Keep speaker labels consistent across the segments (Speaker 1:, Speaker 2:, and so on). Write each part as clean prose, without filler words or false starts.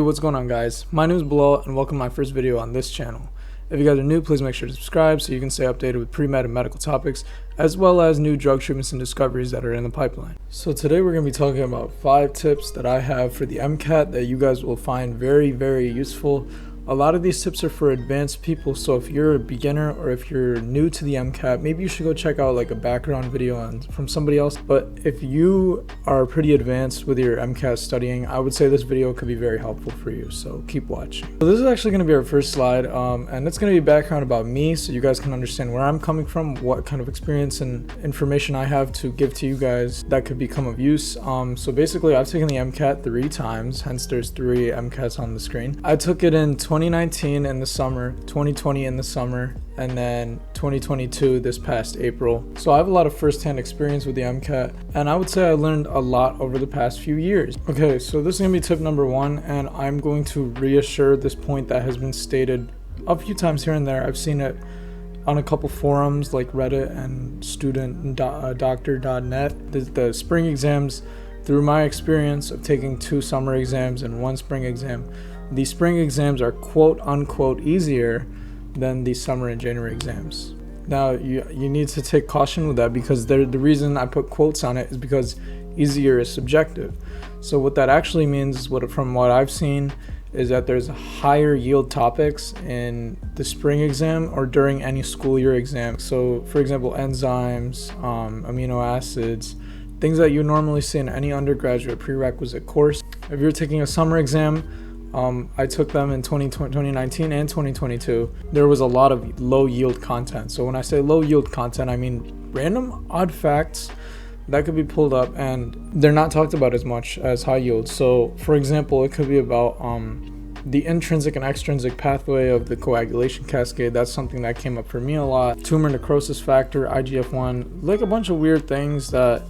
Speaker 1: what's going on, guys? My name is Bilal and welcome to my first video on this channel. If you guys are new, please make sure to subscribe so you can stay updated with pre-med and medical topics, as well as new drug treatments and discoveries that are in the pipeline. So today we're going to be talking about 5 tips that I have for the MCAT that you guys will find very, very useful. A lot of these tips are for advanced people, so if you're a beginner or if you're new to the MCAT, maybe you should go check out like a background video from somebody else. But if you are pretty advanced with your MCAT studying, I would say this video could be very helpful for you, so keep watching. So this is actually going to be our first slide, and it's going to be background about me so you guys can understand where I'm coming from, what kind of experience and information I have to give to you guys that could become of use. So basically, I've taken the MCAT 3 times, hence there's 3 MCATs on the screen. I took it in 2019 in the summer, 2020 in the summer, and then 2022 this past April. So I have a lot of first-hand experience with the MCAT, and I would say I learned a lot over the past few years. Okay, so this is gonna be tip number 1, and I'm going to reassure this point that has been stated a few times here and there. I've seen it on a couple forums like Reddit and student.doctor.net. The spring exams, through my experience of taking 2 summer exams and 1 spring exam, the spring exams are quote unquote easier than the summer and January exams. Now you need to take caution with that, because the reason I put quotes on it is because easier is subjective. So what that actually means is, from what I've seen, is that there's higher yield topics in the spring exam or during any school year exam. So for example, enzymes, amino acids, things that you normally see in any undergraduate prerequisite course. If you're taking a summer exam, I took them in 2019 and 2022. There was a lot of low yield content. So when I say low yield content, I mean random odd facts that could be pulled up and they're not talked about as much as high yield. So for example, it could be about the intrinsic and extrinsic pathway of the coagulation cascade. That's something that came up for me a lot. Tumor necrosis factor, IGF-1, like a bunch of weird things that,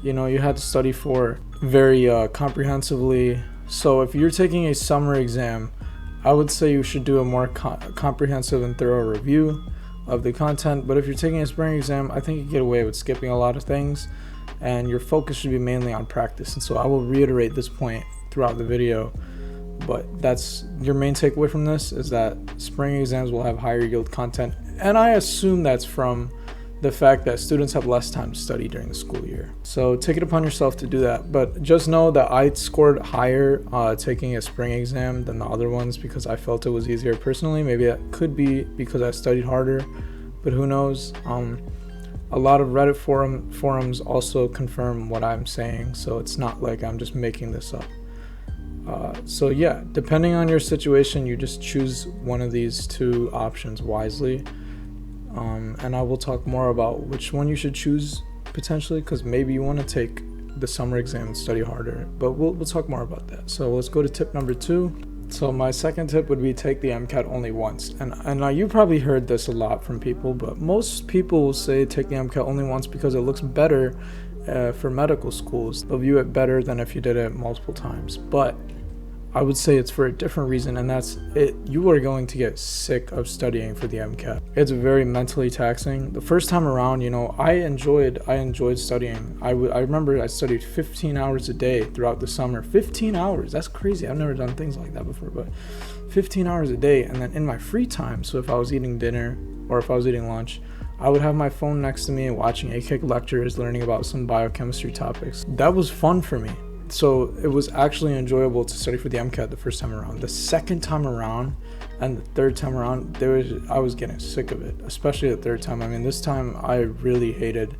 Speaker 1: you know, you had to study for very comprehensively. So if you're taking a summer exam, I would say you should do a more comprehensive and thorough review of the content. But if you're taking a spring exam, I think you get away with skipping a lot of things, and your focus should be mainly on practice. And so I will reiterate this point throughout the video, but that's your main takeaway from this, is that spring exams will have higher yield content. And I assume that's from the fact that students have less time to study during the school year. So take it upon yourself to do that. But just know that I scored higher taking a spring exam than the other ones because I felt it was easier personally. Maybe that could be because I studied harder, but who knows? A lot of Reddit forums also confirm what I'm saying, so it's not like I'm just making this up. So yeah, depending on your situation, you just choose one of these 2 options wisely. And I will talk more about which one you should choose potentially, because maybe you want to take the summer exam and study harder, but we'll talk more about that. So let's go to tip number 2. So my second tip would be take the MCAT only once. And now you probably heard this a lot from people, but most people will say take the MCAT only once because it looks better for medical schools. They'll view it better than if you did it multiple times. But I would say it's for a different reason, and that's it. You are going to get sick of studying for the MCAT. It's very mentally taxing. The first time around, you know, I enjoyed studying. I remember I studied 15 hours a day throughout the summer. 15 hours, that's crazy. I've never done things like that before, but 15 hours a day. And then in my free time, so if I was eating dinner or if I was eating lunch, I would have my phone next to me watching AKIC lectures, learning about some biochemistry topics. That was fun for me. So it was actually enjoyable to study for the MCAT the first time around. The second time around and the third time around, I was getting sick of it, especially the third time. I mean, this time I really hated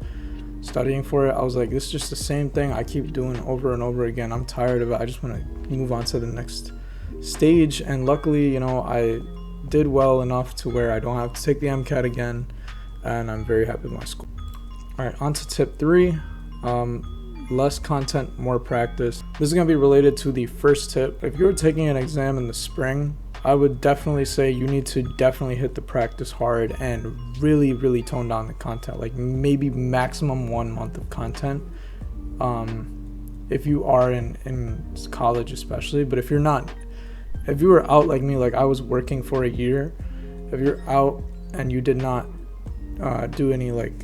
Speaker 1: studying for it. I was like, this is just the same thing I keep doing over and over again. I'm tired of it. I just want to move on to the next stage. And luckily, you know, I did well enough to where I don't have to take the MCAT again, and I'm very happy with my score. All right, on to tip 3. Less content, more practice. This is going to be related to the first tip. If you're taking an exam in the spring, I would definitely say you need to definitely hit the practice hard and really tone down the content, like maybe maximum 1 month of content if you are in college especially. But if you're not, if you were out like me, like I was working for a year, if you're out and you did not do any like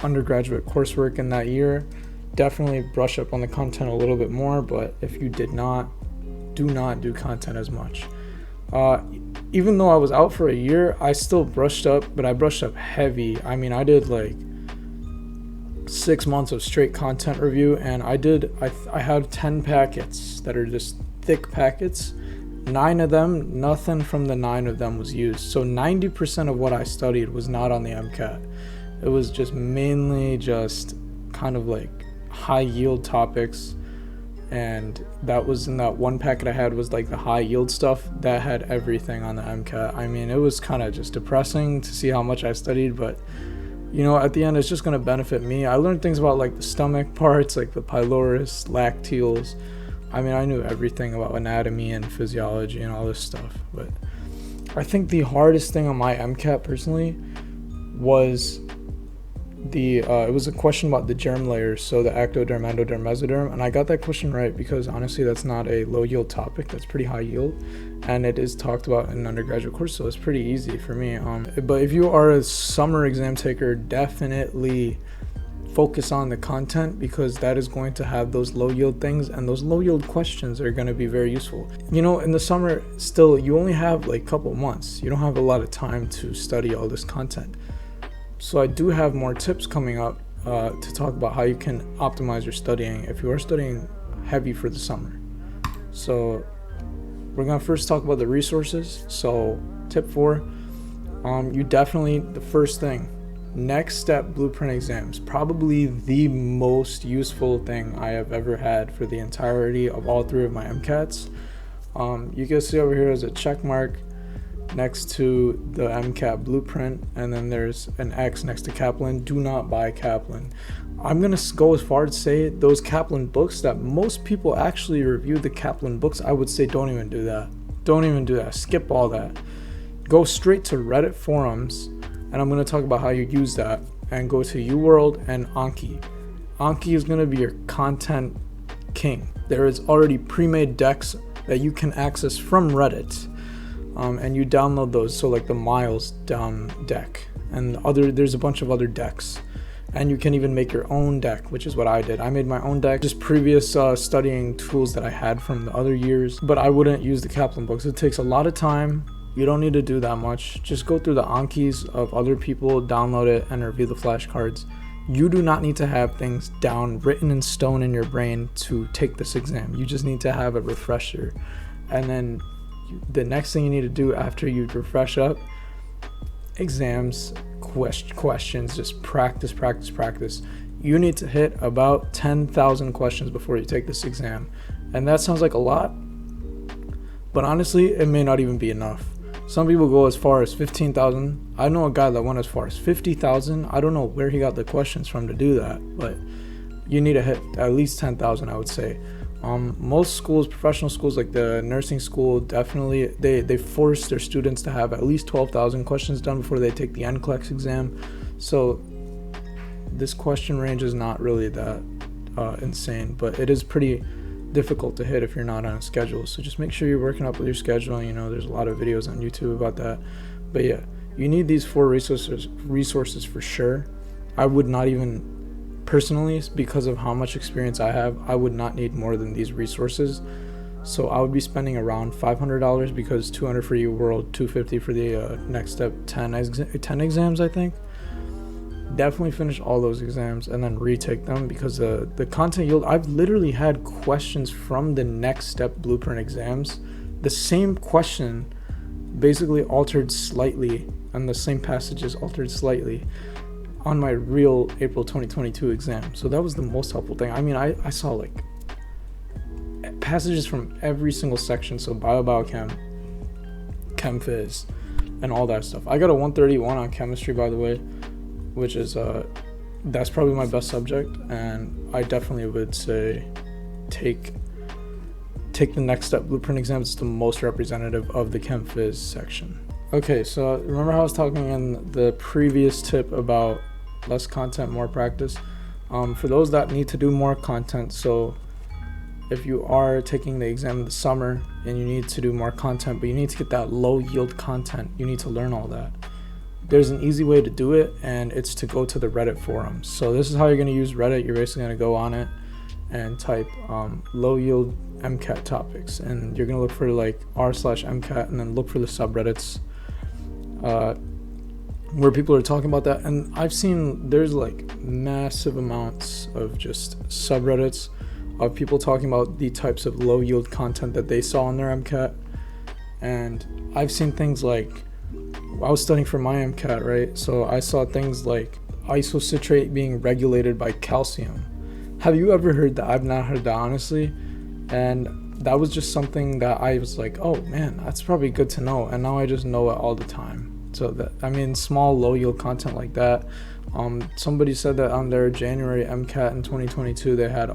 Speaker 1: undergraduate coursework in that year, definitely brush up on the content a little bit more. But if you did not, do not do content as much. Even though I was out for a year, I still brushed up, but I brushed up heavy. I mean, I did like 6 months of straight content review, and I had 10 packets that are just thick packets. 9 of them, nothing from the 9 of them was used. So 90% of what I studied was not on the MCAT. It was just mainly just kind of like high yield topics, and that was in that one packet I had was like the high yield stuff that had everything on the MCAT. I mean, it was kind of just depressing to see how much I studied, but you know, at the end, it's just going to benefit me. I learned things about like the stomach parts, like the pylorus, lacteals. I mean, I knew everything about anatomy and physiology and all this stuff. But I think the hardest thing on my MCAT personally was it was a question about the germ layers, so the ectoderm, endoderm, mesoderm, and I got that question right because honestly that's not a low yield topic, that's pretty high yield, and it is talked about in an undergraduate course, so it's pretty easy for me. But if you are a summer exam taker, definitely focus on the content because that is going to have those low yield things, and those low yield questions are going to be very useful. You know, in the summer still you only have like a couple months, you don't have a lot of time to study all this content. So I do have more tips coming up to talk about how you can optimize your studying if you are studying heavy for the summer. So we're going to first talk about the resources. So tip 4, you definitely, the first thing, next step blueprint exams, probably the most useful thing I have ever had for the entirety of all 3 of my MCATs. You can see over here is a check mark next to the MCAT blueprint, and then there's an X next to Kaplan. Do not buy Kaplan. I'm gonna go as far as say those Kaplan books that most people actually review the Kaplan books, I would say don't even do that. Skip all that. Go straight to Reddit forums, and I'm gonna talk about how you use that, and go to UWorld and Anki. Anki is gonna be your content king. There is already pre-made decks that you can access from Reddit. And you download those, so like the Miles deck, and there's a bunch of other decks, and you can even make your own deck, which is what I did. I made my own deck, just previous studying tools that I had from the other years, but I wouldn't use the Kaplan books. It takes a lot of time. You don't need to do that much. Just go through the Ankis of other people, download it, and review the flashcards. You do not need to have things down, written in stone in your brain to take this exam. You just need to have a refresher, and then the next thing you need to do after you refresh up, exams, questions, just practice. You need to hit about 10,000 questions before you take this exam. And that sounds like a lot, but honestly, it may not even be enough. Some people go as far as 15,000. I know a guy that went as far as 50,000. I don't know where he got the questions from to do that, but you need to hit at least 10,000, I would say. Most schools, professional schools like the nursing school, definitely they force their students to have at least 12,000 questions done before they take the NCLEX exam. So this question range is not really that insane, but it is pretty difficult to hit if you're not on a schedule. So just make sure you're working up with your scheduling. You know, there's a lot of videos on YouTube about that. But yeah, you need these 4 resources for sure. I would not even, personally, because of how much experience I have, I would not need more than these resources. So I would be spending around $500 because $200 for UWorld, $250 for the next step 10 exams, I think. Definitely finish all those exams and then retake them because the content yield, I've literally had questions from the next step blueprint exams, the same question basically altered slightly, and the same passages altered slightly on my real April 2022 exam. So that was the most helpful thing. I mean, I saw like passages from every single section, so biochem, chem phys, and all that stuff. I got a 131 on chemistry, by the way, which is that's probably my best subject, and I definitely would say take the next step blueprint exam. It's the most representative of the chem phys section. Okay, so remember how I was talking in the previous tip about less content, more practice? For those that need to do more content, so if you are taking the exam in the summer and you need to do more content, but you need to get that low yield content, you need to learn all that. There's an easy way to do it, and it's to go to the Reddit forums. So this is how you're going to use Reddit. You're basically going to go on it, and type low yield MCAT topics, and you're gonna look for like r/MCAT, and then look for the subreddits where people are talking about that. And I've seen there's like massive amounts of just subreddits of people talking about the types of low yield content that they saw in their MCAT. And I've seen things like, I was studying for my MCAT, right? So I saw things like isocitrate being regulated by calcium. Have you ever heard that? I've not heard that, honestly. And that was just something that I was like, oh man, that's probably good to know. And now I just know it all the time. So that, I mean, small low yield content like that. Somebody said that on their January MCAT in 2022, they had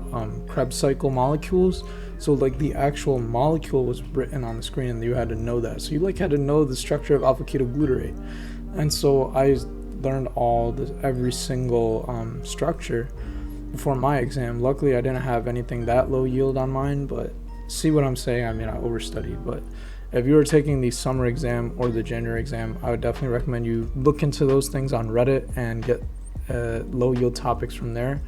Speaker 1: Krebs cycle molecules. So like the actual molecule was written on the screen, and you had to know that. So you like had to know the structure of alpha ketoglutarate. And so I learned every single structure before my exam. Luckily, I didn't have anything that low yield on mine, but see what I'm saying? I mean, I overstudied. But if you were taking the summer exam or the January exam, I would definitely recommend you look into those things on Reddit and get low yield topics from there.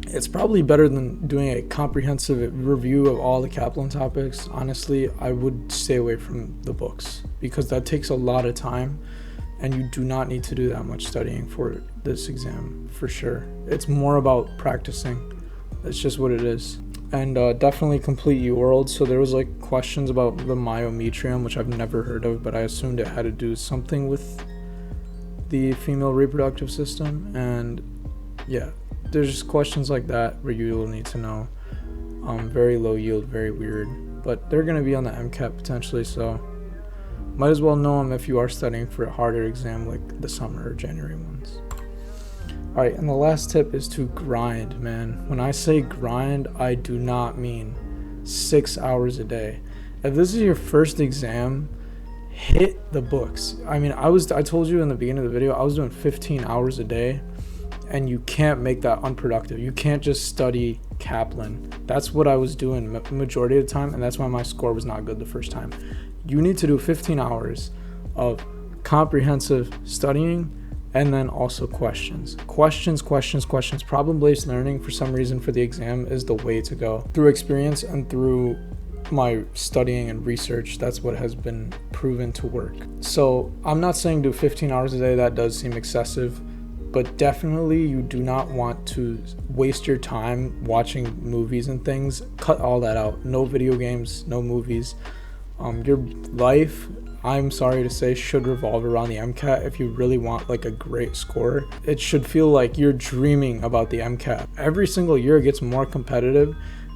Speaker 1: It's probably better than doing a comprehensive review of all the Kaplan topics. Honestly, I would stay away from the books because that takes a lot of time, and you do not need to do that much studying for this exam, for sure. It's more about practicing. That's just what it is. And definitely complete UWorld. So there was like questions about the myometrium, which I've never heard of, but I assumed it had to do something with the female reproductive system. And yeah, there's just questions like that where you'll need to know. Very low yield, very weird, but they're going to be on the MCAT potentially, so might as well know them if you are studying for a harder exam like the summer or January ones. All right, and the last tip is to grind, man. When I say grind, I do not mean 6 hours a day. If this is your first exam, hit the books. I mean, I told you in the beginning of the video, I was doing 15 hours a day, and you can't make that unproductive. You can't just study Kaplan. That's what I was doing majority of the time, and that's why my score was not good the first time. You need to do 15 hours of comprehensive studying, and then also questions. Problem-based learning, for some reason, for the exam is the way to go. Through experience and through my studying and research, that's what has been proven to work. So I'm not saying do 15 hours a day. That does seem excessive, but definitely you do not want to waste your time watching movies and things. Cut all that out. No video games, no movies. Your life, I'm sorry to say, should revolve around the MCAT. If you really want like a great score, it should feel like you're dreaming about the MCAT. Every single year it gets more competitive,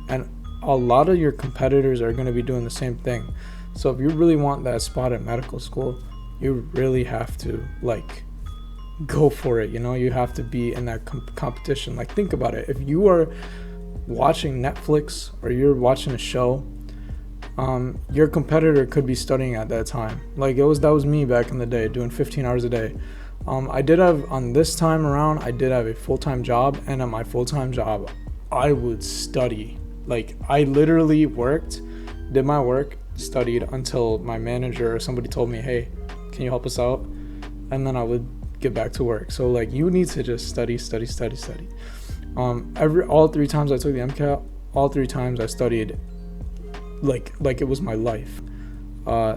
Speaker 1: and a lot of your competitors are going to be doing the same thing. So if you really want that spot at medical school, you really have to like go for it. You know, you have to be in that competition. Like, think about it. If you are watching Netflix or you're watching a show, your competitor could be studying at that time. Like, that was me back in the day, doing 15 hours a day. I did have, on this time around, I did have a full-time job, and at my full-time job, I would study. Like, I literally worked, did my work, studied until my manager or somebody told me, hey, can you help us out? And then I would get back to work. So like, you need to just study. All 3 times I took the MCAT, all 3 times I studied like it was my life.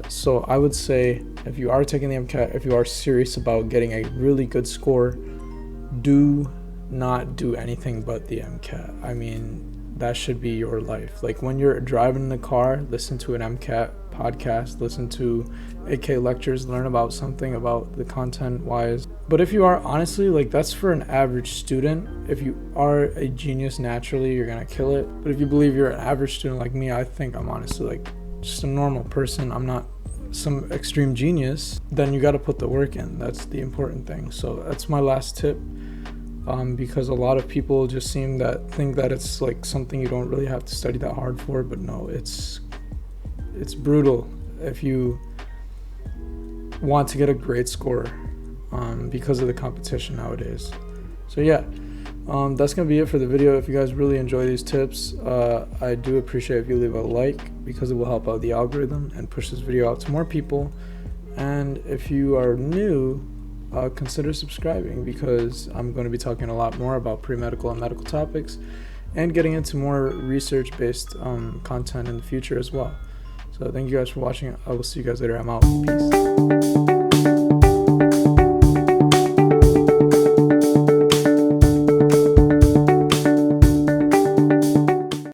Speaker 1: So I would say, if you are taking the MCAT, if you are serious about getting a really good score, do not do anything but the MCAT. I mean, that should be your life. Like, when you're driving in the car, listen to an MCAT podcast, listen to AK lectures, learn about something about the content wise. But if you are, honestly, like, that's for an average student. If you are a genius naturally, you're gonna kill it. But if you believe you're an average student like me, I think I'm honestly like just a normal person, I'm not some extreme genius, then you got to put the work in. That's the important thing. So that's my last tip, because a lot of people just think that it's like something you don't really have to study that hard for, but no, it's brutal if you want to get a great score, because of the competition nowadays. So yeah, that's gonna be it for the video. If you guys really enjoy these tips, I do appreciate if you leave a like, because it will help out the algorithm and push this video out to more people. And if you are new, consider subscribing, because I'm going to be talking a lot more about pre-medical and medical topics and getting into more research-based content in the future as well. So thank you guys for watching. I will see you guys later. I'm out. Peace.